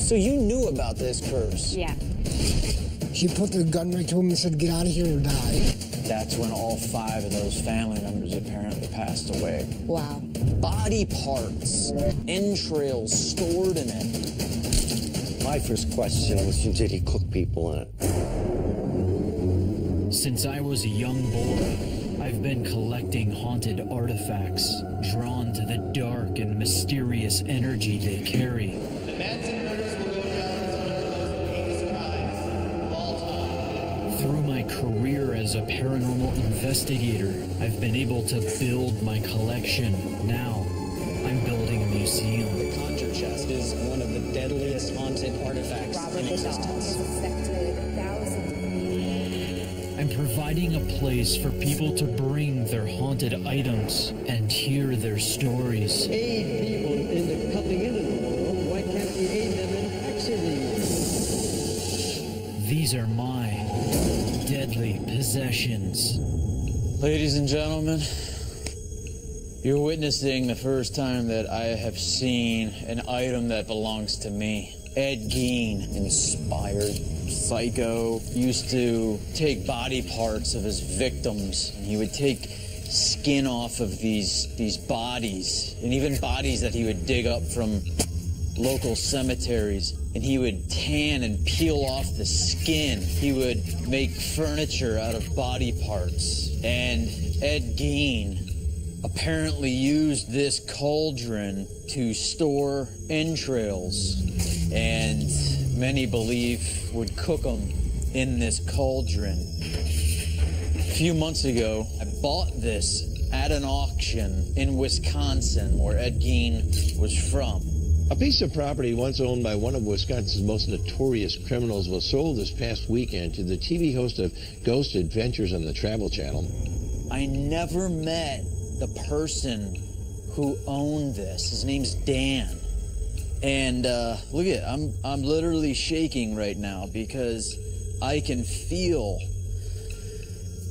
So you knew about this curse? Yeah. She put the gun right to him and said, get out of here or die. That's when all 5 of those family members apparently passed away. Wow. Body parts, entrails stored in it. My first question was, did he cook people in it? Since I was a young boy, I've been collecting haunted artifacts, drawn to the dark and mysterious energy they carry. The Manson murders will go down as one of the most heinous crimes of all time. Through my career as a paranormal investigator, I've been able to build my collection. Now, I'm building a museum. The conjure chest is one of the deadliest haunted artifacts in existence. I'm providing a place for people to bring their haunted items and hear their stories. Aid people in coming into the world. Why can't we aid them in exiting? These are my deadly possessions. Ladies and gentlemen, you're witnessing the first time that I have seen an item that belongs to me. Ed Gein, inspired psycho, used to take body parts of his victims, and he would take skin off of these bodies, and even bodies that he would dig up from local cemeteries, and he would tan and peel off the skin. He would make furniture out of body parts. And Ed Gein apparently used this cauldron to store entrails, and many believe would cook them in this cauldron. A few months ago, I bought this at an auction in Wisconsin, where Ed Gein was from. A piece of property once owned by one of Wisconsin's most notorious criminals was sold this past weekend to the TV host of Ghost Adventures on the Travel Channel. I never met the person who owned this. His name's Dan. And look at it, I'm literally shaking right now because I can feel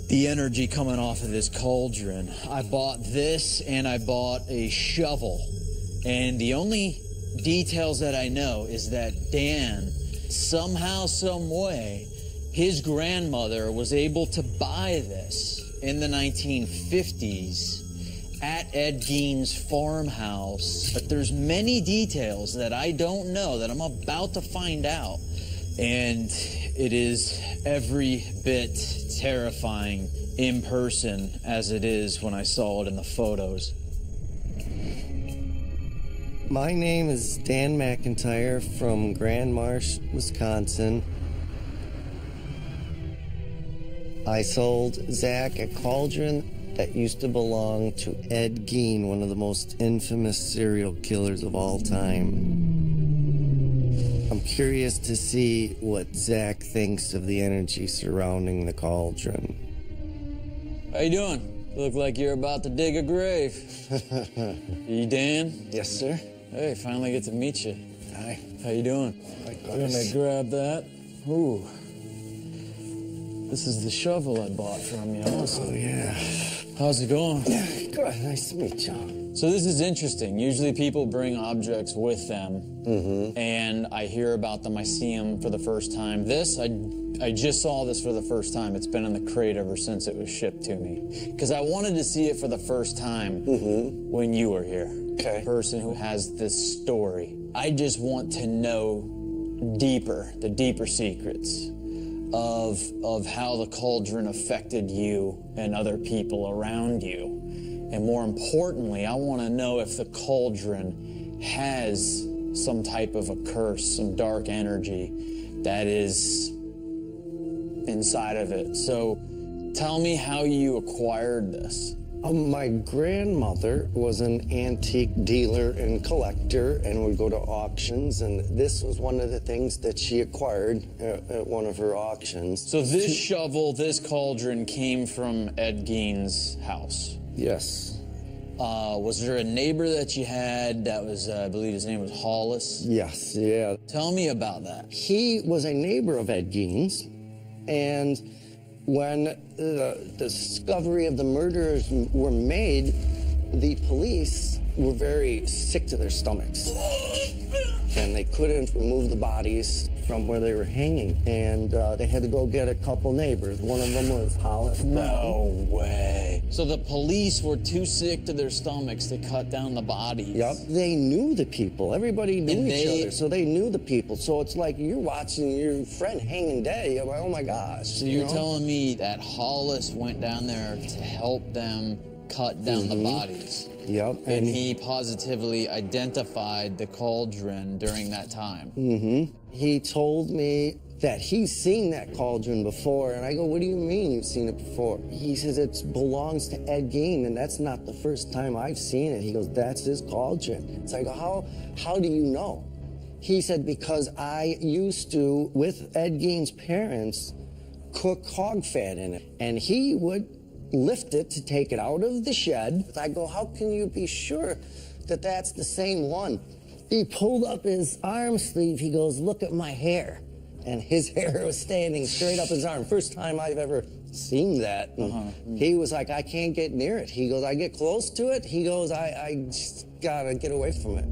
the energy coming off of this cauldron. I bought this and I bought a shovel. And the only details that I know is that Dan, somehow, some way, his grandmother was able to buy this in the 1950s at Ed Gein's farmhouse. But there's many details that I don't know that I'm about to find out. And it is every bit terrifying in person as it is when I saw it in the photos. My name is Dan McIntyre from Grand Marsh, Wisconsin. I sold Zach a cauldron that used to belong to Ed Gein, one of the most infamous serial killers of all time. I'm curious to see what Zach thinks of the energy surrounding the cauldron. How you doing? You look like you're about to dig a grave. You Dan? Yes, sir. Hey, finally get to meet you. Hi. How you doing? Likewise. Gonna grab that. Ooh. This is the shovel I bought from you. Awesome. Oh, yeah. How's it going? Good. Nice to meet you. So this is interesting. Usually people bring objects with them, and I hear about them. I see them for the first time. This, I just saw this for the first time. It's been in the crate ever since it was shipped to me. Because I wanted to see it for the first time when you were here. Okay. The person who has this story. I just want to know the deeper secrets of how the cauldron affected you and other people around you. And more importantly, I want to know if the cauldron has some type of a curse, some dark energy that is inside of it. So tell me how you acquired this. My grandmother was an antique dealer and collector and would go to auctions, and this was one of the things that she acquired at one of her auctions. So this shovel, this cauldron came from Ed Gein's house? Yes. Was there a neighbor that you had that was, I believe his name was Hollis? Yes, yeah. Tell me about that. He was a neighbor of Ed Gein's, and when the discovery of the murders were made, the police were very sick to their stomachs. and they couldn't remove the bodies from where they were hanging. And they had to go get a couple neighbors. One of them was Hollis. No way. So the police were too sick to their stomachs to cut down the bodies. Yep. They knew the people. Everybody knew And each other, so they knew the people. So it's like you're watching your friend hanging dead. You're like, oh my gosh. So you're telling me that Hollis went down there to help them cut down the bodies? Yep. And he positively identified the cauldron during that time? Mm-hmm. He told me that he's seen that cauldron before, and I go, what do you mean you've seen it before? He says it belongs to Ed Gein, and that's not the first time I've seen it. He goes, that's his cauldron. So I go, how do you know? He said, because I used to, with Ed Gein's parents, cook hog fat in it, and he would lift it to take it out of the shed. I go, how can you be sure that that's the same one? He pulled up his arm sleeve. He goes, look at my hair. And his hair was standing straight up his arm. First time I've ever seen that. He was like, I can't get near it. He goes, I get close to it. He goes, I just gotta get away from it.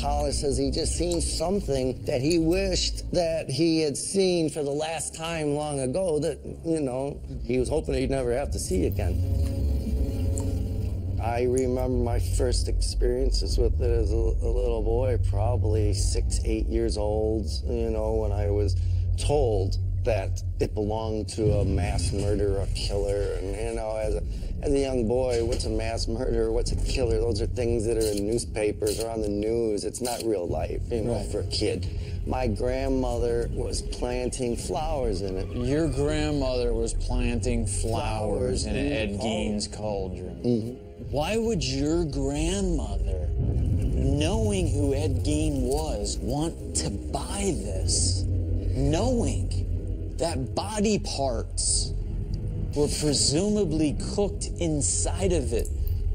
Hollis says he just seen something that he wished that he had seen for the last time long ago that, you know, he was hoping he'd never have to see again. I remember my first experiences with it as a little boy, probably 6, 8 years old, you know, when I was told that it belonged to a mass murderer, a killer. And, you know, as a young boy, what's a mass murderer, what's a killer? Those are things that are in newspapers or on the news. It's not real life, you know, for a kid. My grandmother was planting flowers in it. Your grandmother was planting flowers in Ed Gein's cauldron. Why would your grandmother, knowing who Ed Gein was, want to buy this? Knowing that body parts were presumably cooked inside of it,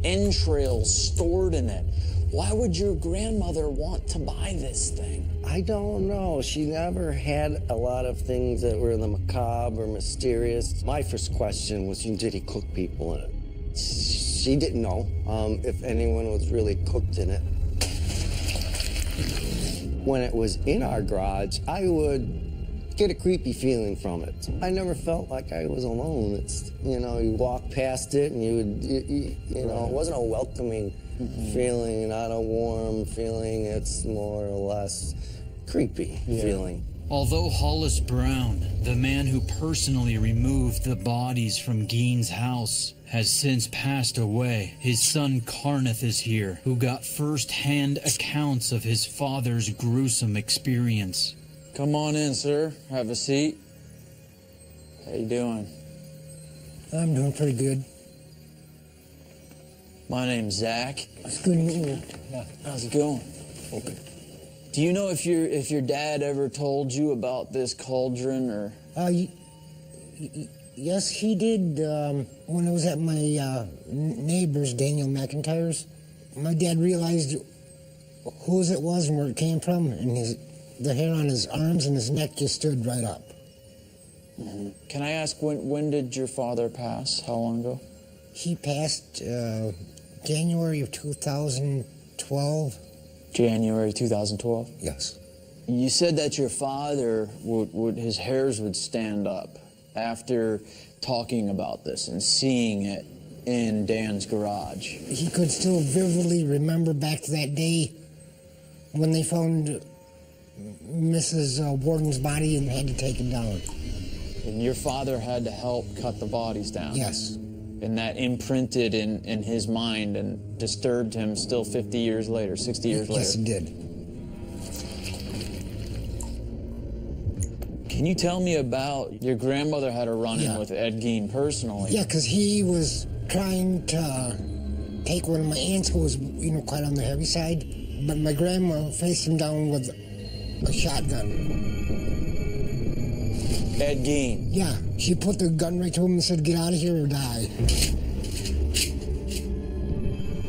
entrails stored in it. Why would your grandmother want to buy this thing? I don't know. She never had a lot of things that were in the macabre or mysterious. My first question was, did he cook people in it? She didn't know if anyone was really cooked in it. When it was in our garage, I would get a creepy feeling from it. I never felt like I was alone. It's, you know, you walk past it and you know, it wasn't a welcoming feeling, not a warm feeling. It's more or less creepy feeling. Although Hollis Brown, the man who personally removed the bodies from Gein's house, has since passed away, his son Carneth is here, who got first-hand accounts of his father's gruesome experience. Come on in, sir. Have a seat. How you doing? I'm doing pretty good. My name's Zach. It's good meeting you. How's it going? Okay. Do you know if your dad ever told you about this cauldron or? Yes, he did. When I was at my neighbor's, Daniel McIntyre's, my dad realized whose it was and where it came from, and the hair on his arms and his neck just stood right up. Can I ask when did your father pass? How long ago? He passed January of 2012. January 2012? Yes. You said that your father his hairs would stand up after talking about this and seeing it in Dan's garage. He could still vividly remember back to that day when they found Mrs. Warden's body and had to take it down. And your father had to help cut the bodies down? Yes. And that imprinted in his mind and disturbed him still 50 years later, 60 years later? Yes, it did. Can you tell me about your grandmother had a run-in with Ed Gein personally? Yeah, because he was trying to take one of my aunts who was, you know, quite on the heavy side, but my grandma faced him down with a shotgun. Ed Gein? Yeah, she put the gun right to him and said, get out of here or die.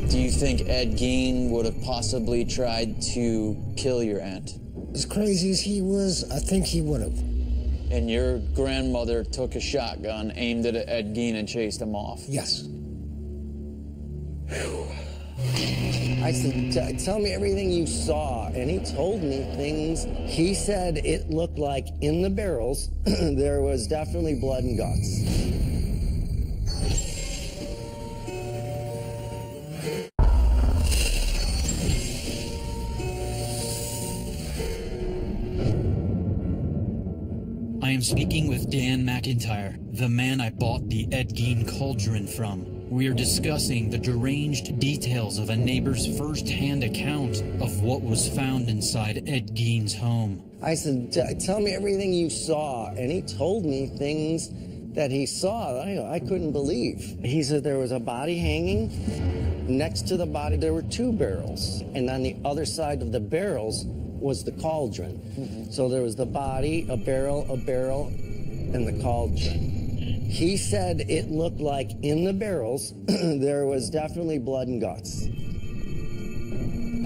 Do you think Ed Gein would have possibly tried to kill your aunt? As crazy as he was, I think he would have. And your grandmother took a shotgun, aimed it at Ed Gein, and chased him off? Yes. I said, tell me everything you saw. And he told me things. He said it looked like in the barrels, there was definitely blood and guts. I am speaking with Dan McIntyre, the man I bought the Ed Gein cauldron from. We are discussing the deranged details of a neighbor's first-hand account of what was found inside Ed Gein's home. I said, tell me everything you saw. And he told me things that he saw that I couldn't believe. He said there was a body hanging. Next to the body, there were 2 barrels. And on the other side of the barrels was the cauldron. Mm-hmm. So there was the body, a barrel, and the cauldron. He said it looked like in the barrels, there was definitely blood and guts.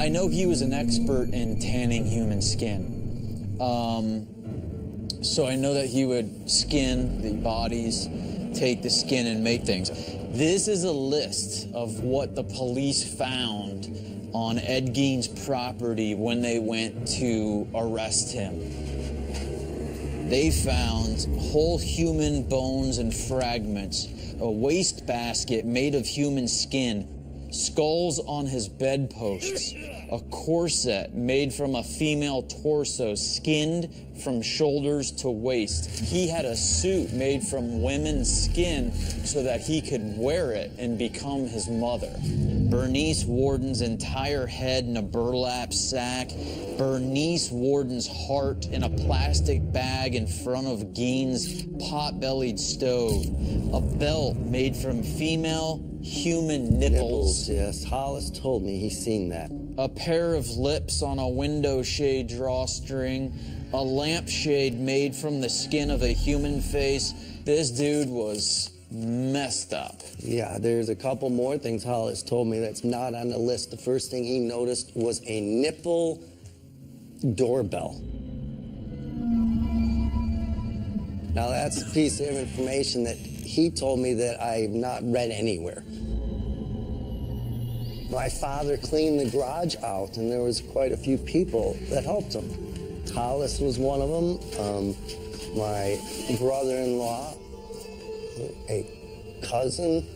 I know he was an expert in tanning human skin. So I know that he would skin the bodies, take the skin and make things. This is a list of what the police found on Ed Gein's property when they went to arrest him. They found whole human bones and fragments, a wastebasket made of human skin, skulls on his bedposts, a corset made from a female torso, skinned from shoulders to waist. He had a suit made from women's skin so that he could wear it and become his mother. Bernice Warden's entire head in a burlap sack. Bernice Warden's heart in a plastic bag in front of Gein's pot-bellied stove. A belt made from female human nipples. Yes, Hollis told me he's seen that. A pair of lips on a window shade drawstring. A lampshade made from the skin of a human face. This dude was messed up. Yeah, there's a couple more things Hollis told me that's not on the list. The first thing he noticed was a nipple doorbell. Now that's a piece of information that he told me that I've not read anywhere. My father cleaned the garage out, and there was quite a few people that helped him. Hollis was one of them. My brother-in-law, a cousin.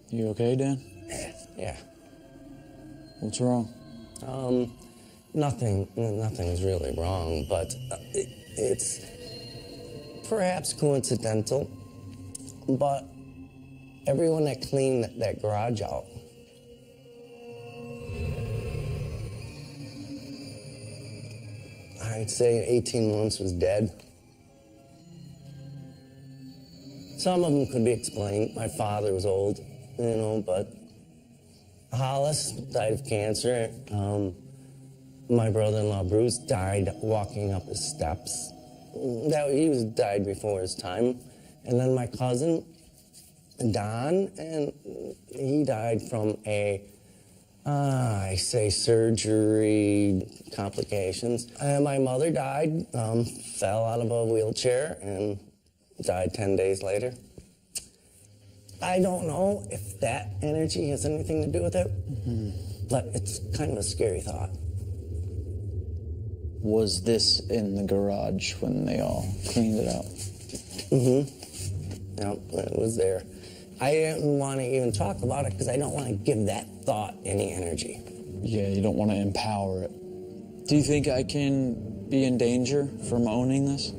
You okay, Dan? Yeah. What's wrong? Nothing's really wrong, but it's perhaps coincidental, but everyone that cleaned that garage out, I'd say 18 months was dead. Some of them could be explained. My father was old, but Hollis died of cancer. My brother-in-law, Bruce, died walking up his steps. He died before his time. And then my cousin, Don, and he died from surgery complications. And my mother died, fell out of a wheelchair and died 10 days later. I don't know if that energy has anything to do with it, but it's kind of a scary thought. Was this in the garage when they all cleaned it out? Yep, it was there. I didn't want to even talk about it because I don't want to give that thought any energy. Yeah, you don't want to empower it. Do you think I can be in danger from owning this?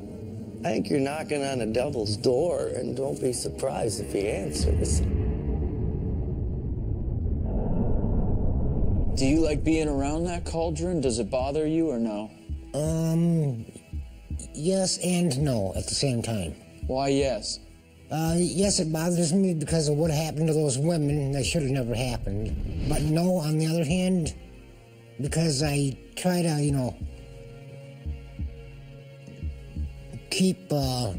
I think you're knocking on the devil's door, and don't be surprised if he answers. Do you like being around that cauldron? Does it bother you or no? Yes and no at the same time. Why yes? Yes, it bothers me because of what happened to those women. That should have never happened. But no, on the other hand, because I try to, keep a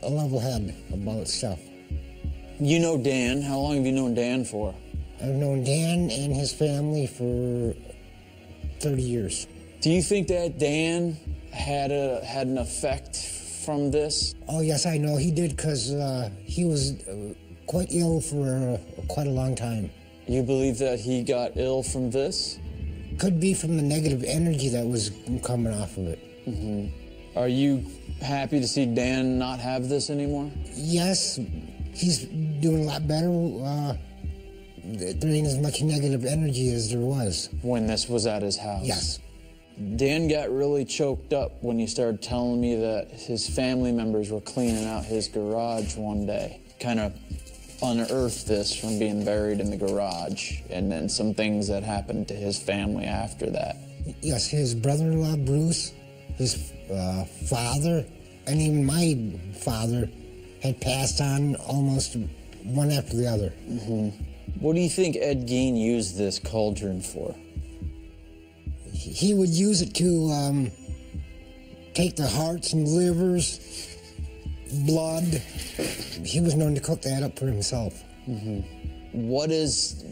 level head about stuff. You know Dan. How long have you known Dan for? I've known Dan and his family for 30 years. Do you think that Dan had an effect from this? Oh, yes, I know he did, because he was quite ill for quite a long time. You believe that he got ill from this? Could be from the negative energy that was coming off of it. Are you happy to see Dan not have this anymore? Yes, he's doing a lot better. There ain't as much negative energy as there was. When this was at his house? Yes. Dan got really choked up when he started telling me that his family members were cleaning out his garage one day. Kind of unearthed this from being buried in the garage, and then some things that happened to his family after that. Yes, his brother-in-law, Bruce, his father, and even my father had passed on almost one after the other. What do you think Ed Gein used this cauldron for? He would use it to take the hearts and livers, blood. He was known to cook that up for himself. What is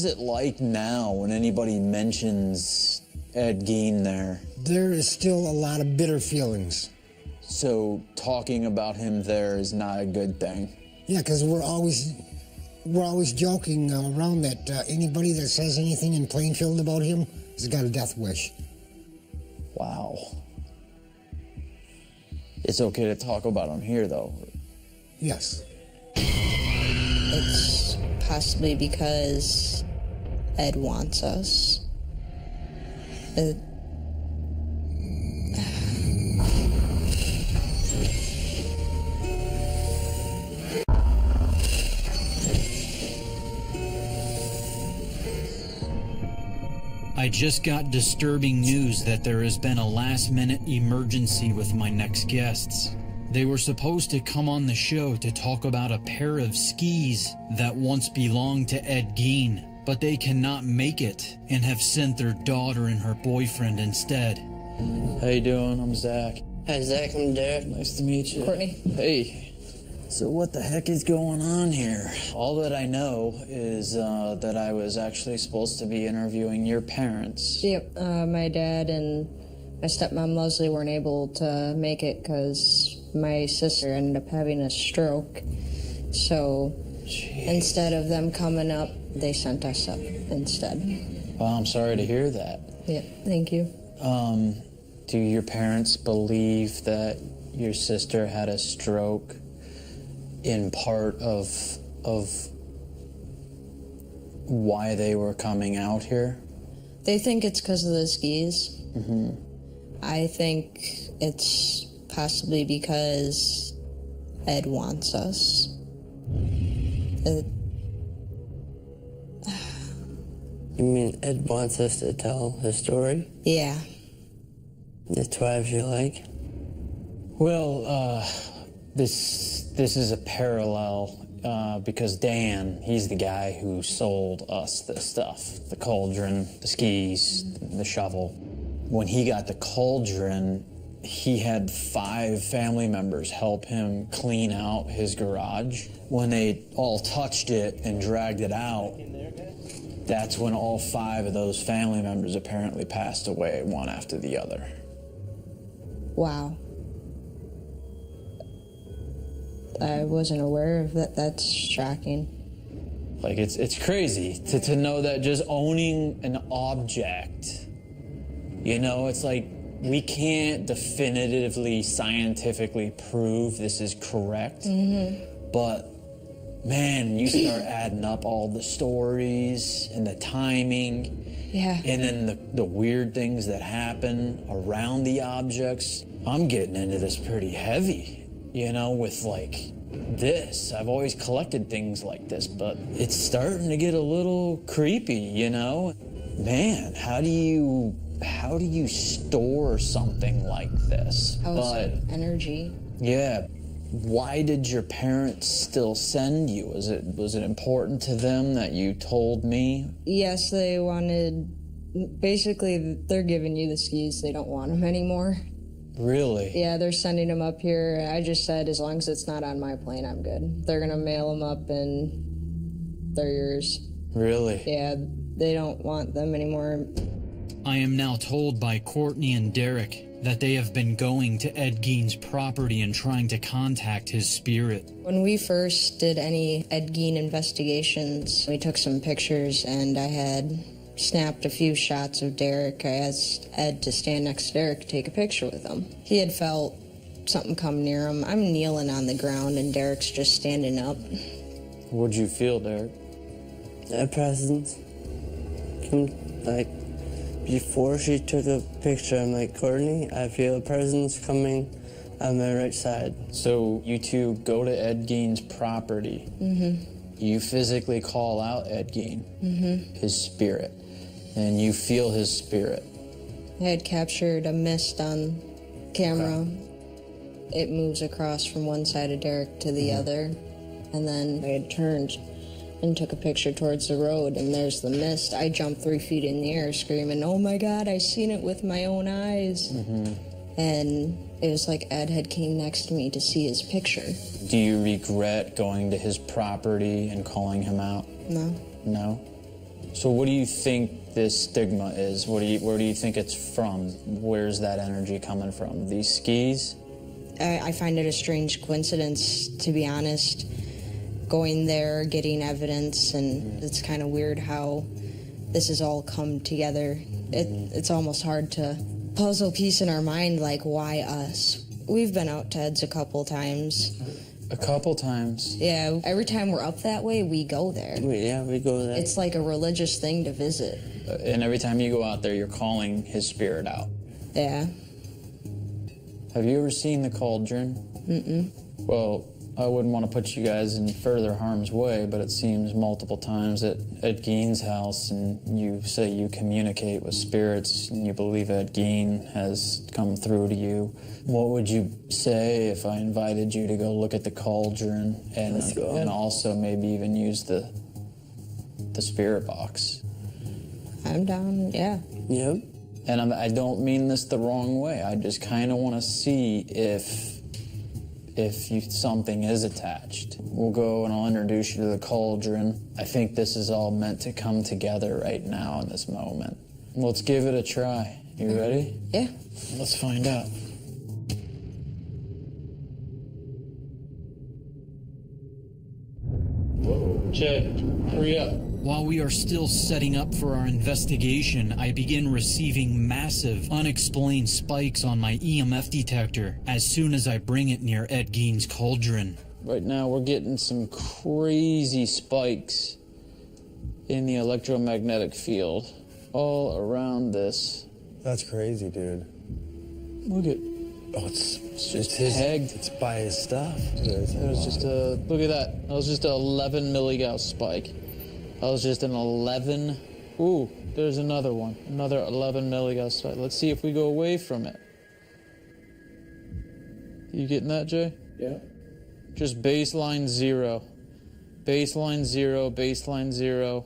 it like now when anybody mentions Ed Gein there? There is still a lot of bitter feelings. So talking about him there is not a good thing. Yeah, because we're always joking around that anybody that says anything in Plainfield about him has got a death wish. Wow. It's okay to talk about him here, though. Yes. It's possibly because Ed wants us. I just got disturbing news that there has been a last-minute emergency with my next guests. They were supposed to come on the show to talk about a pair of skis that once belonged to Ed Gein, but they cannot make it and have sent their daughter and her boyfriend instead. How you doing? I'm Zach. Hi, Zach. I'm Derek. Nice to meet you. Courtney. Hey. So what the heck is going on here? All that I know is that I was actually supposed to be interviewing your parents. Yep, my dad and my stepmom Leslie weren't able to make it because my sister ended up having a stroke. So instead of them coming up, they sent us up instead. Well, I'm sorry to hear that. Yep, thank you. Do your parents believe that your sister had a stroke in part of why they were coming out here? They think it's because of the skis. I think it's possibly because Ed wants us. You mean Ed wants us to tell his story? Yeah. That's why I feel like. Well, this is a parallel because Dan, he's the guy who sold us this stuff. The cauldron, the skis, the shovel. When he got the cauldron, he had 5 family members help him clean out his garage. When they all touched it and dragged it out, that's when all 5 of those family members apparently passed away, one after the other. Wow. I wasn't aware of that. That's shocking. Like, it's crazy to know that just owning an object, you know, it's like we can't definitively scientifically prove this is correct. But man, you start adding up all the stories and the timing. Yeah. And then the weird things that happen around the objects. I'm getting into this pretty heavy, you know, with like this. I've always collected things like this, but it's starting to get a little creepy, you know? Man, how do you store something like this? Energy. Yeah. Why did your parents still send you? Was it important to them that you told me? Yes, they wanted... Basically, they're giving you the skis. They don't want them anymore. Really? Yeah, they're sending them up here. I just said as long as it's not on my plane, I'm good. They're going to mail them up and they're yours. Really? Yeah, they don't want them anymore. I am now told by Courtney and Derek that they have been going to Ed Gein's property and trying to contact his spirit. When we first did any Ed Gein investigations, we took some pictures and I had snapped a few shots of Derek. I asked Ed to stand next to Derek to take a picture with him. He had felt something come near him. I'm kneeling on the ground and Derek's just standing up. What'd you feel, Derek? A presence. Like, before she took a picture, I'm like, Courtney, I feel a presence coming on my right side. So you two go to Ed Gein's property. Mm-hmm. You physically call out Ed Gein, his spirit, and you feel his spirit. I had captured a mist on camera. It moves across from one side of Derek to the other. And then I had turned and took a picture towards the road, and there's the mist. I jumped 3 feet in the air screaming, "Oh my God, I seen it with my own eyes." And it was like Ed had came next to me to see his picture. Do you regret going to his property and calling him out? No. No? So what do you think this stigma is? Where do you think it's from? Where's that energy coming from? These skis? I find it a strange coincidence, to be honest. Going there, getting evidence, and it's kind of weird how this has all come together. It's almost hard to puzzle piece in our mind, like, why us? We've been out to Ed's a couple times. A couple times? Yeah, every time we're up that way, we go there. We go there. It's like a religious thing to visit. And every time you go out there, you're calling his spirit out. Yeah. Have you ever seen the cauldron? Mm-mm. Well, I wouldn't want to put you guys in further harm's way, but it seems multiple times at Ed Gein's house, and you say you communicate with spirits, and you believe Ed Gein has come through to you. What would you say if I invited you to go look at the cauldron and also maybe even use the spirit box? I'm down, yeah. Yep. And I don't mean this the wrong way. I just kind of want to see if something is attached. We'll go and I'll introduce you to the cauldron. I think this is all meant to come together right now in this moment. Let's give it a try. You ready? Yeah. Let's find out. Whoa, Jay, hurry up. While we are still setting up for our investigation, I begin receiving massive, unexplained spikes on my EMF detector as soon as I bring it near Ed Gein's cauldron. Right now we're getting some crazy spikes in the electromagnetic field all around this. That's crazy, dude. Look at, Oh, it's just pegged. It's by his stuff. It was just a, look at that. That was just an 11 milligauss spike. That was just an 11. Ooh, there's another one. Another 11 milligauss spike. Let's see if we go away from it. You getting that, Jay? Yeah. Just baseline 0. Baseline 0, baseline 0.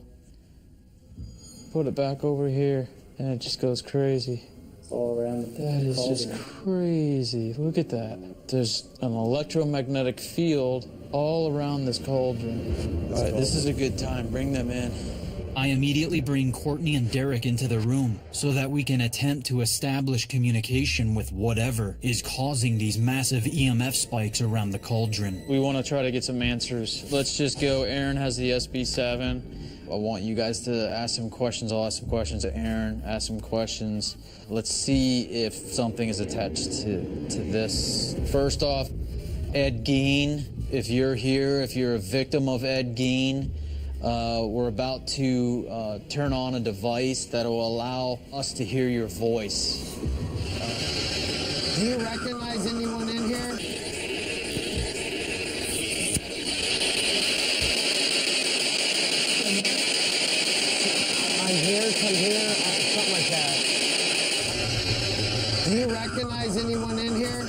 Put it back over here, and it just goes crazy. It's all around the That is just crazy. Look at that. There's an electromagnetic field all around this cauldron. All right, this is a good time. Bring them in. I immediately bring Courtney and Derek into the room so that we can attempt to establish communication with whatever is causing these massive EMF spikes around the cauldron. We want to try to get some answers. Let's just go. Aaron has the SB7. I want you guys to ask some questions. I'll ask some questions to Aaron, ask some questions. Let's see if something is attached to this. First off, Ed Gein. If you're here, if you're a victim of Ed Gein, we're about to turn on a device that will allow us to hear your voice. Do you recognize anyone in here? I'm here, come here, something like that. Do you recognize anyone in here?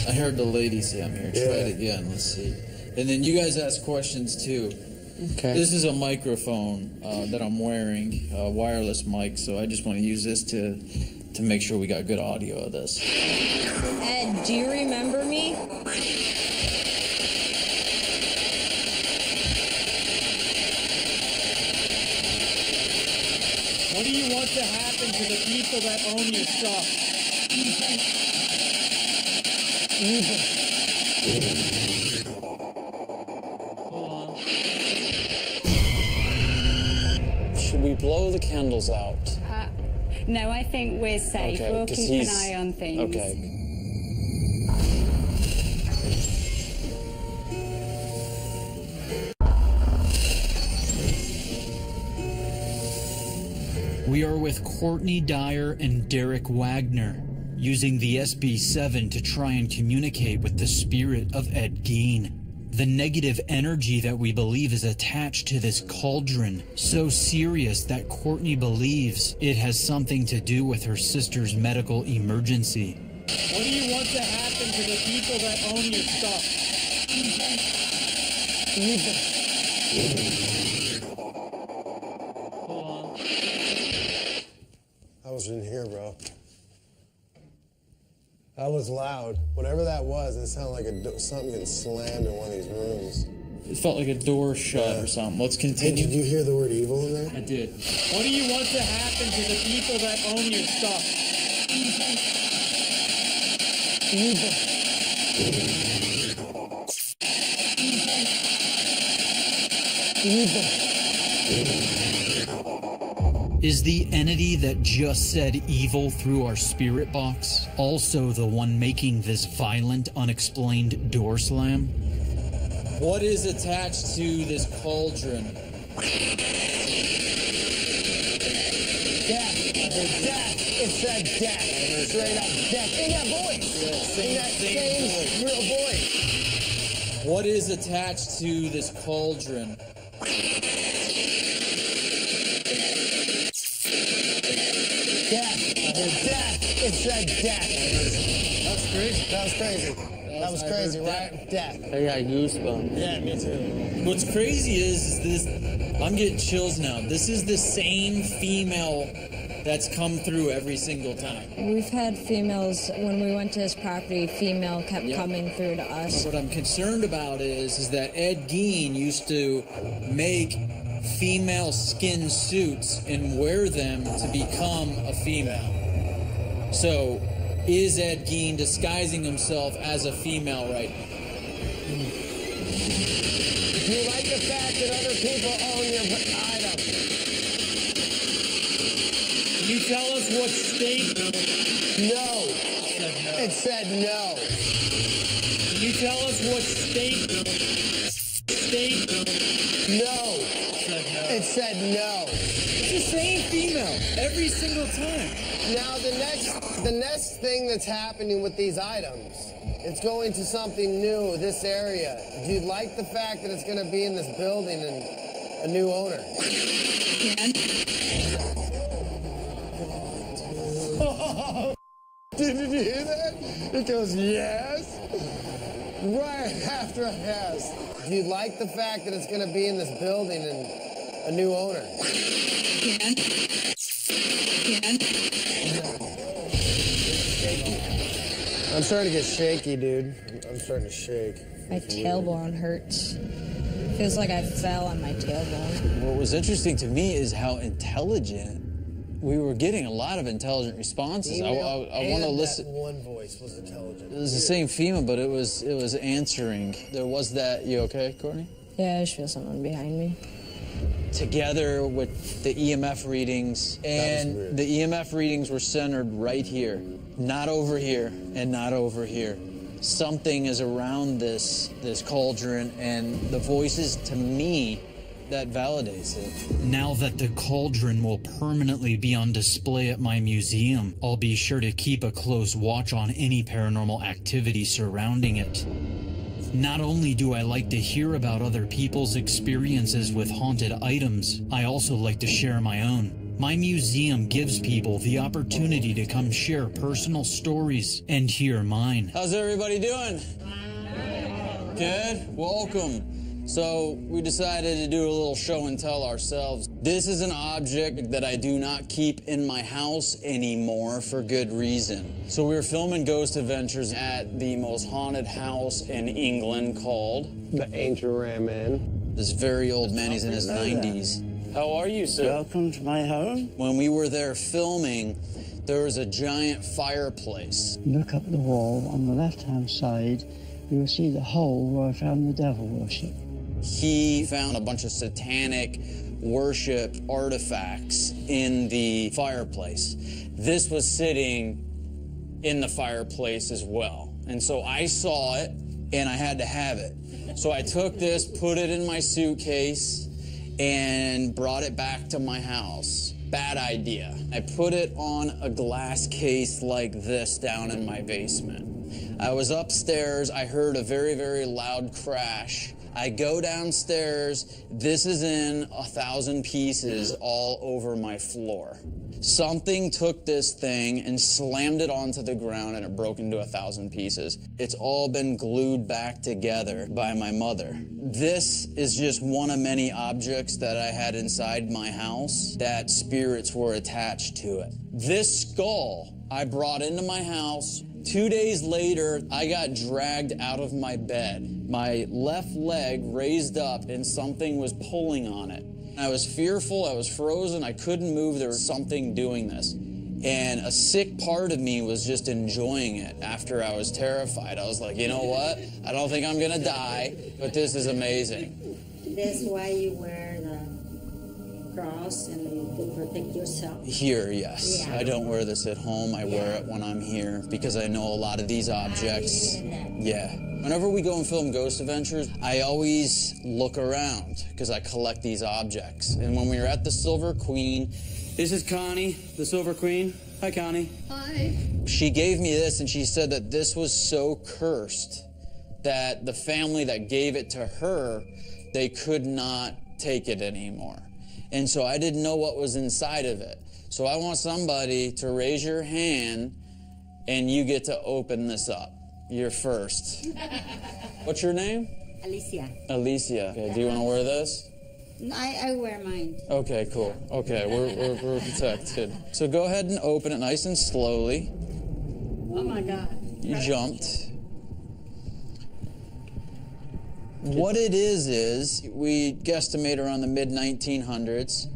I heard the lady say I'm here. Try it again. Let's see. And then you guys ask questions too. Okay. This is a microphone that I'm wearing, a wireless mic, so I just want to use this to make sure we got good audio of this. Ed, do you remember me? What do you want to happen to the people that own your stuff? Hold on. Should we blow the candles out? No, I think we're safe. Okay, we'll 'cause keep an eye on things. Okay. We are with Courtney Dyer and Derek Wagner, using the SB7 to try and communicate with the spirit of Ed Gein. The negative energy that we believe is attached to this cauldron, so serious that Courtney believes it has something to do with her sister's medical emergency. What do you want to happen to the people that own your stuff? Hold on. I was in here, bro. That was loud. Whatever that was, it sounded like something getting slammed in one of these rooms. It felt like a door shut or something. Let's Hey, continue. did you hear the word evil in there? I did. What do you want to happen to the people that own your stuff? Is the entity that just said evil through our spirit box also the one making this violent, unexplained door slam? What is attached to this cauldron? Death. It said death. Straight up death. In that voice. In that same real voice. What is attached to this cauldron? Death. It said death. That's crazy. That was crazy. That was crazy, right? Death. I got goosebumps. Yeah, me too. What's crazy is this. I'm getting chills now. This is the same female that's come through every single time. We've had females, when we went to his property, female kept coming through to us. What I'm concerned about is that Ed Gein used to make female skin suits and wear them to become a female. So, is Ed Gein disguising himself as a female right now? Do you like the fact that other people own your item? Can you tell us what state? No. It said no. Can you tell us what state? No. It said no. It's the same female every single time. Now the next thing that's happening with these items, it's going to something new, this area. Do you like the fact that it's going to be in this building and a new owner? Did you hear that? It goes, yes. Right after a yes. Do you like the fact that it's going to be in this building and a new owner? I'm starting to get shaky, dude. I'm starting to shake. My tailbone hurts. Feels like I fell on my tailbone. What was interesting to me is how intelligent we were getting. A lot of intelligent responses. I want to listen. That one voice was intelligent. It was the same female, but it was answering. There was that. You okay, Courtney? Yeah, I just feel someone behind me. Together with the EMF readings, and the EMF readings were centered right here, not over here, and not over here. Something is around this cauldron, and the voices, to me, that validates it. Now that the cauldron will permanently be on display at my museum, I'll be sure to keep a close watch on any paranormal activity surrounding it. Not only do I like to hear about other people's experiences with haunted items, I also like to share my own. My museum gives people the opportunity to come share personal stories and hear mine. How's everybody doing? Good? Welcome. So we decided to do a little show and tell ourselves. This is an object that I do not keep in my house anymore for good reason. So we were filming Ghost Adventures at the most haunted house in England called The Ancient Ram Inn. this very old man. He's in his 90s. How are you, sir? Welcome to my home. When we were there filming, there was a giant fireplace. Look up the wall on the left-hand side. You will see the hole where I found the devil worship. He found a bunch of satanic worship artifacts in the fireplace. This was sitting in the fireplace as well. And so I saw it, and I had to have it. So I took this, put it in my suitcase, and brought it back to my house. Bad idea. I put it on a glass case like this down in my basement. I was upstairs, I heard a very, very loud crash. I go downstairs, this is in 1,000 pieces all over my floor. Something took this thing and slammed it onto the ground and it broke into 1,000 pieces. It's all been glued back together by my mother. This is just one of many objects that I had inside my house that spirits were attached to it. This skull I brought into my house. 2 days later, I got dragged out of my bed. My left leg raised up and something was pulling on it. I was fearful, I was frozen, I couldn't move, there was something doing this. And a sick part of me was just enjoying it after I was terrified. I was like, you know what? I don't think I'm gonna die, but this is amazing. That's why you wear the cross and to protect yourself? Here, yes. Yeah. I don't wear this at home, I wear it when I'm here because I know a lot of these objects. Yeah. Whenever we go and film Ghost Adventures, I always look around because I collect these objects. And when we were at the Silver Queen, this is Connie, the Silver Queen. Hi, Connie. Hi. She gave me this and she said that this was so cursed that the family that gave it to her, they could not take it anymore. And so I didn't know what was inside of it. So I want somebody to raise your hand and you get to open this up. You're first. What's your name? Alicia. Alicia. Okay, do you want to wear this? I wear mine. Okay, cool. Okay, we're protected. So go ahead and open it nice and slowly. Oh my God. You jumped. What it is we guesstimate around the mid-1900s.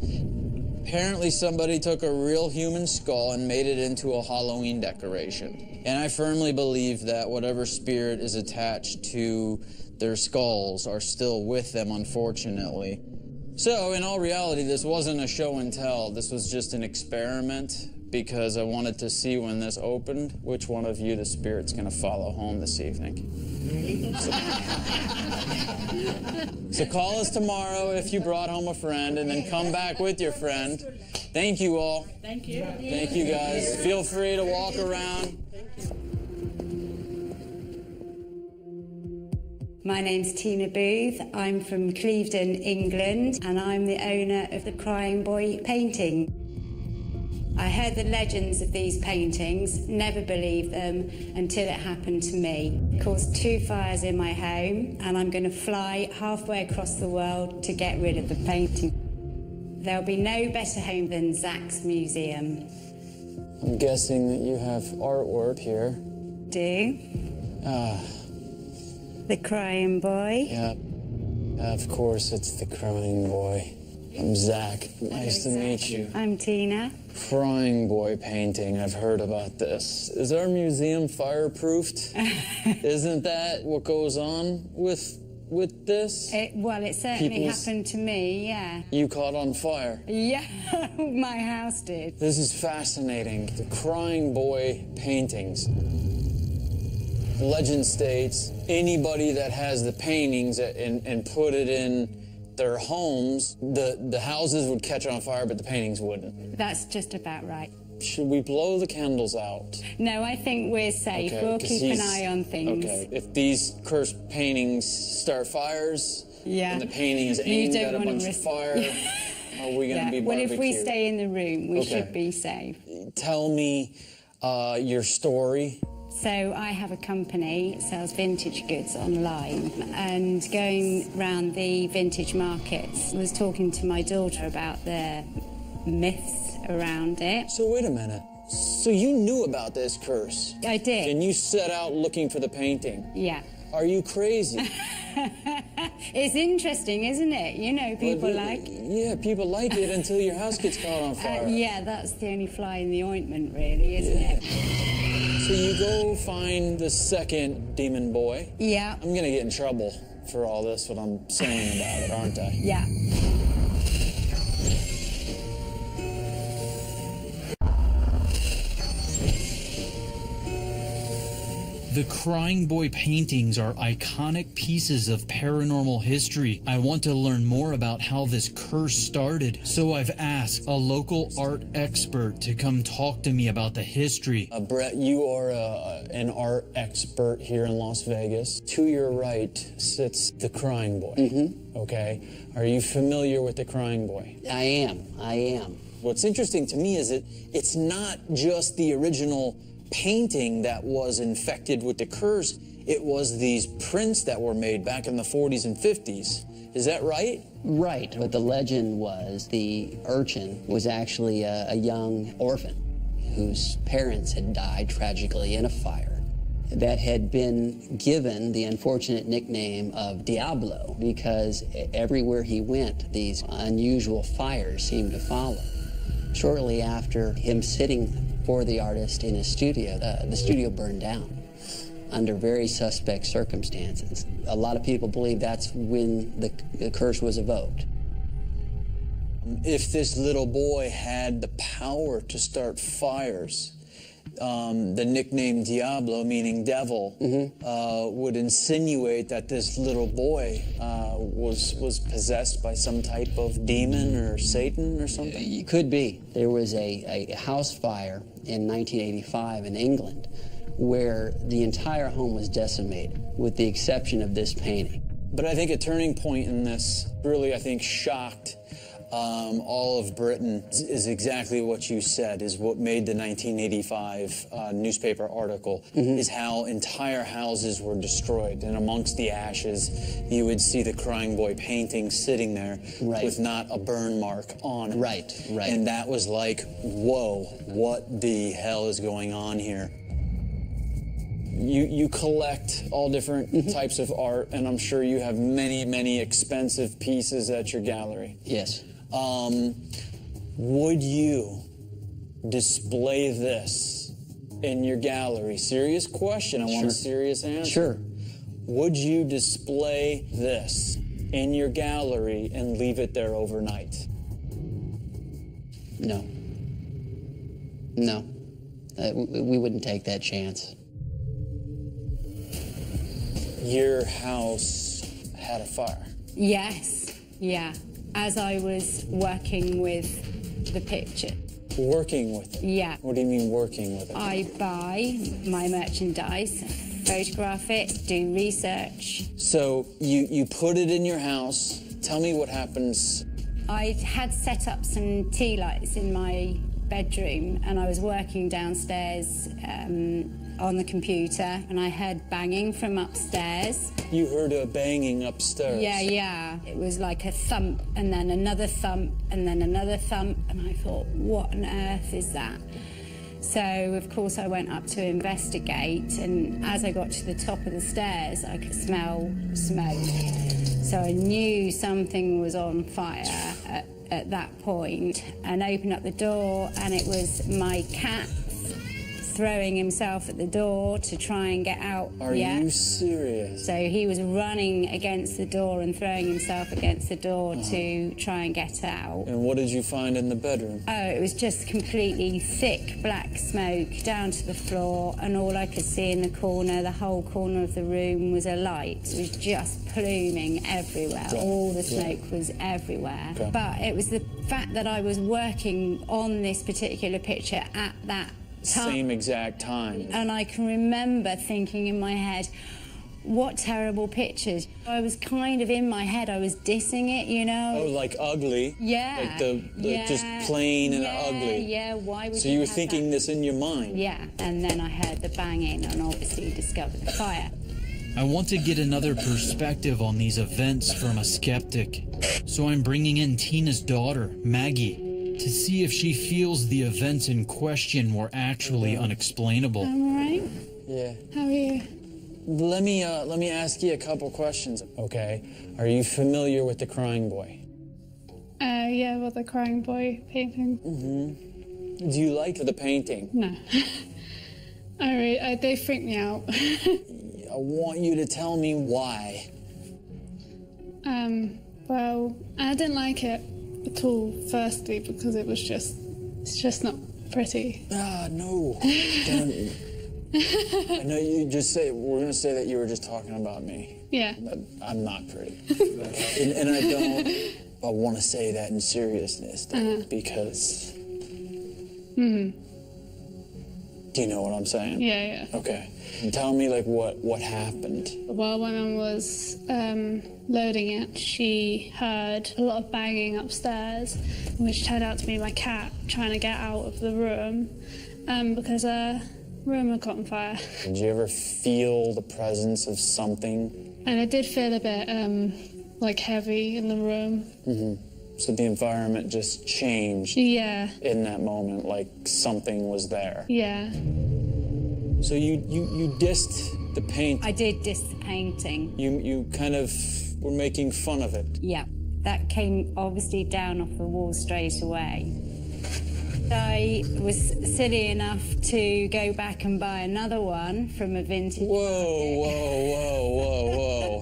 Apparently somebody took a real human skull and made it into a Halloween decoration. And I firmly believe that whatever spirit is attached to their skulls are still with them, unfortunately. So, in all reality, this wasn't a show and tell. This was just an experiment because I wanted to see when this opened which one of you the spirit's going to follow home this evening. So call us tomorrow if you brought home a friend, and then come back with your friend. Thank you all. Thank you. Thank you, guys. Feel free to walk around. My name's Tina Booth. I'm from Clevedon, England, and I'm the owner of the Crying Boy painting. I heard the legends of these paintings, never believed them until it happened to me. It caused 2 fires in my home, and I'm going to fly halfway across the world to get rid of the painting. There'll be no better home than Zach's museum. I'm guessing that you have artwork here. Do? The Crying Boy. Yeah, of course it's the Crying Boy. I'm Zach. Nice to meet you. I'm Tina. Crying Boy painting, I've heard about this. Is our museum fireproofed? Isn't that what goes on with this? It certainly happened to me, yeah. You caught on fire? Yeah, my house did. This is fascinating. The Crying Boy paintings. Legend states anybody that has the paintings and put it in their homes, the houses would catch on fire, but the paintings wouldn't. That's just about right. Should we blow the candles out? No, I think we're safe. Okay, we'll keep an eye on things. Okay, if these cursed paintings start fires, yeah, and the painting is aimed at a bunch of fire, are we going to be barbecued? Well, if we stay in the room, we should be safe. Tell me your story. So I have a company that sells vintage goods online, and going around the vintage markets, I was talking to my daughter about the myths around it. So wait a minute. So you knew about this curse? I did. And you set out looking for the painting? Yeah. Are you crazy? It's interesting, isn't it? You know, people Yeah, people like it until your house gets caught on fire. Yeah, that's the only fly in the ointment, really, isn't it? So you go find the second demon boy. Yeah. I'm gonna get in trouble for all this, what I'm saying about it, aren't I? Yeah. The Crying Boy paintings are iconic pieces of paranormal history. I want to learn more about how this curse started, so I've asked a local art expert to come talk to me about the history. Brett, you are an art expert here in Las Vegas. To your right sits the Crying Boy. Mm-hmm. Okay. Are you familiar with the Crying Boy? I am. What's interesting to me is that it's not just the original painting that was infected with the curse. It was these prints that were made back in the 40s and 50s. Is that right? Right. But the legend was the urchin was actually a young orphan whose parents had died tragically in a fire that had been given the unfortunate nickname of Diablo because everywhere he went, these unusual fires seemed to follow. Shortly after him sitting for the artist in his studio, the studio burned down under very suspect circumstances. A lot of people believe that's when the curse was evoked. If this little boy had the power to start fires, the nickname Diablo, meaning devil, would insinuate that this little boy was possessed by some type of demon or Satan or something? It could be. There was a house fire in 1985 in England where the entire home was decimated with the exception of this painting. But I think a turning point in this really, I think, shocked all of Britain is exactly what you said, is what made the 1985 newspaper article, is how entire houses were destroyed. And amongst the ashes, you would see the Crying Boy painting sitting there with not a burn mark on it. Right. And that was like, whoa, what the hell is going on here? You collect all different types of art, and I'm sure you have many, many expensive pieces at your gallery. Yes. Would you display this in your gallery? Serious question. I want a serious answer. Sure. Would you display this in your gallery and leave it there overnight? No. No. We wouldn't take that chance. Your house had a fire. Yes, yeah. As I was working with the picture. Working with it? Yeah. What do you mean working with it? I buy my merchandise, photograph it, do research. So you put it in your house. Tell me what happens. I had set up some tea lights in my bedroom and I was working downstairs on the computer and I heard banging from upstairs. You heard a banging upstairs? Yeah. It was like a thump and then another thump and then another thump and I thought, what on earth is that? So, of course, I went up to investigate and as I got to the top of the stairs, I could smell smoke. So I knew something was on fire at that point and opened up the door and it was my cat throwing himself at the door to try and get out. Are you serious? So he was running against the door and throwing himself against the door to try and get out. And what did you find in the bedroom? Oh, it was just completely thick black smoke down to the floor and all I could see in the corner, the whole corner of the room was alight. It was just pluming everywhere. All the smoke was everywhere. But it was the fact that I was working on this particular picture at that same exact time. And I can remember thinking in my head, what terrible pictures. I was kind of in my head, I was dissing it, you know. Oh, like ugly? Yeah. Like just plain and ugly. Yeah, why would So you were thinking this in your mind? Yeah, and then I heard the banging and obviously discovered the fire. I want to get another perspective on these events from a skeptic. So I'm bringing in Tina's daughter, Maggie, to see if she feels the events in question were actually unexplainable. I'm all right. Yeah. How are you? let me ask you a couple questions, okay? Are you familiar with the Crying Boy? Yeah, with the Crying Boy painting. Mm-hmm. Do you like the painting? No. They freak me out. I want you to tell me why. Well, I didn't like it at all, firstly, because it's just not pretty. No. Don't. I know we're gonna say that you were just talking about me. Yeah. But I'm not pretty. and I want to say that in seriousness, though, because... Do you know what I'm saying? Yeah. Okay. And tell me, like, what happened? Well, when I was loading it, she heard a lot of banging upstairs, which turned out to be my cat trying to get out of the room because her room had caught on fire. Did you ever feel the presence of something? And I did feel a bit, like, heavy in the room. Mm-hmm. So the environment just changed. Yeah. In that moment, like something was there. Yeah. So you dissed the paint. I did diss the painting. You kind of were making fun of it. Yeah, that came obviously down off the wall straight away. I was silly enough to go back and buy another one from a vintage Whoa.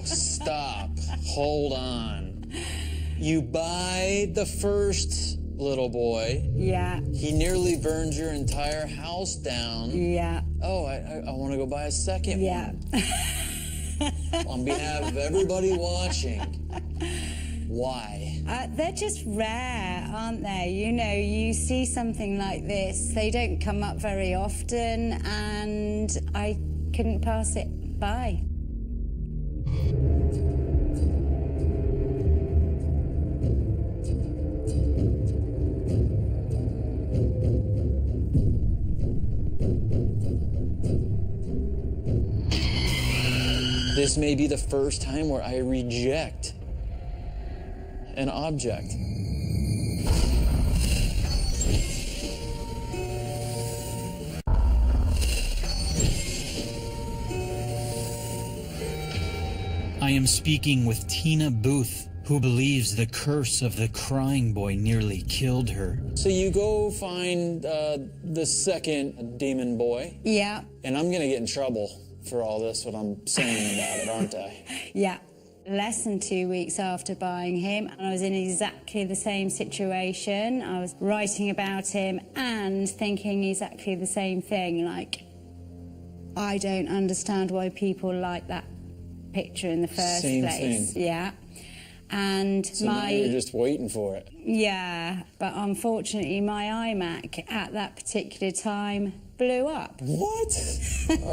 Stop. Hold on. You buy the first little boy. Yeah. He nearly burned your entire house down. Yeah. Oh, I want to go buy a second one. On behalf of everybody watching. Why? They're just rare, aren't they? You know, you see something like this, they don't come up very often, and I couldn't pass it by. This may be the first time where I reject an object. I am speaking with Tina Booth, who believes the curse of the Crying Boy nearly killed her. So you go find the second demon boy. Yeah. And I'm gonna get in trouble for all this, what I'm saying about it, aren't I? Yeah. Less than 2 weeks after buying him, and I was in exactly the same situation. I was writing about him and thinking exactly the same thing, like, I don't understand why people like that picture in the first place. Thing. Yeah. And so now you're just waiting for it. Yeah, but unfortunately my iMac at that particular time blew up. What?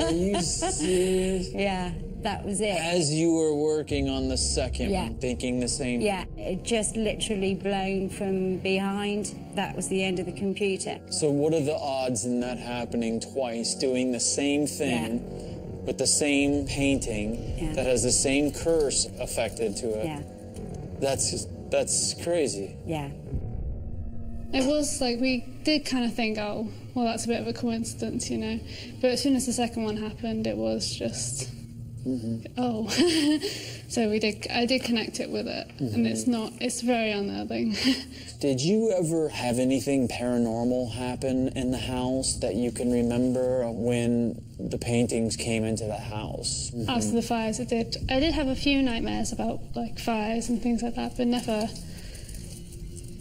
Are you serious? Yeah, that was it. As you were working on the second one, thinking the same. Yeah, it just literally blown from behind. That was the end of the computer. So what are the odds in that happening twice, doing the same thing with the same painting that has the same curse affected to it? Yeah. That's crazy. Yeah. It was like, we did kind of think, oh, well, that's a bit of a coincidence, you know. But as soon as the second one happened, it was just, oh. So I did connect it with it, and it's very unnerving. Did you ever have anything paranormal happen in the house that you can remember when the paintings came into the house? After the fires, I did have a few nightmares about, like, fires and things like that, but never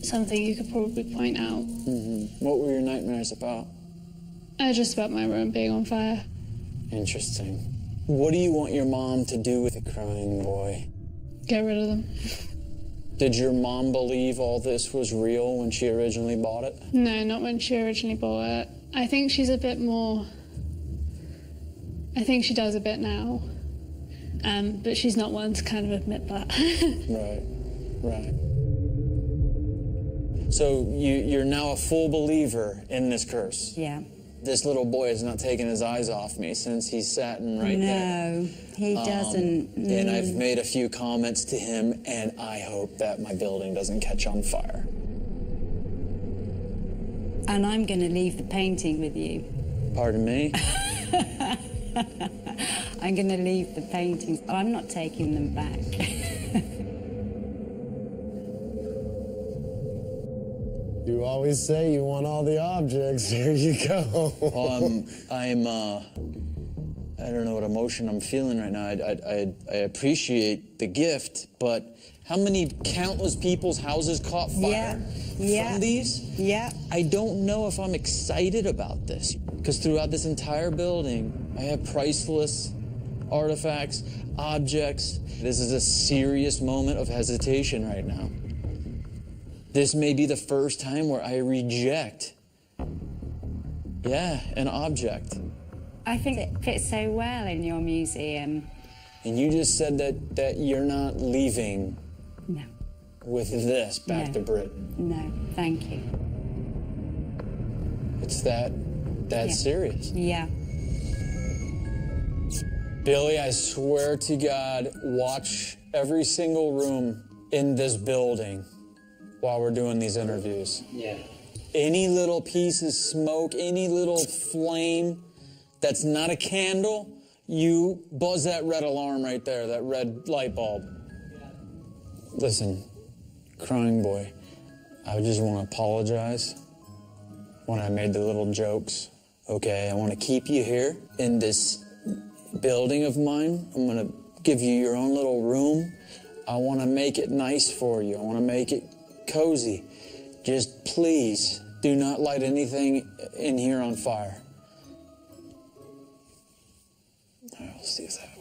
something you could probably point out. What were your nightmares about? Just about my room being on fire. Interesting. What do you want your mom to do with the Crying Boy? Get rid of them. Did your mom believe all this was real when she originally bought it? No, not when she originally bought it. I think she's a bit more... I think she does a bit now. But she's not one to kind of admit that. Right. So you're now a full believer in this curse? Yeah. This little boy has not taken his eyes off me since he's sat right there. No, he doesn't. And I've made a few comments to him, and I hope that my building doesn't catch on fire. And I'm going to leave the painting with you. Pardon me? I'm going to leave the paintings. I'm not taking them back. You always say you want all the objects. Here you go. Well, I don't know what emotion I'm feeling right now. I appreciate the gift, but how many countless people's houses caught fire from these? Yeah. I don't know if I'm excited about this, because throughout this entire building, I have priceless artifacts, objects. This is a serious moment of hesitation right now. This may be the first time where I reject, an object. I think it fits so well in your museum. And you just said that you're not leaving with this back to Britain. No, thank you. It's that serious. Yeah. Billy, I swear to God, watch every single room in this building while we're doing these interviews. Yeah. Any little piece of smoke, any little flame that's not a candle, you buzz that red alarm right there, that red light bulb. Yeah. Listen, crying boy, I just want to apologize when I made the little jokes. Okay, I want to keep you here in this building of mine. I'm going to give you your own little room. I want to make it nice for you. I want to make it cozy. Just please do not light anything in here on fire. All right, we'll see if that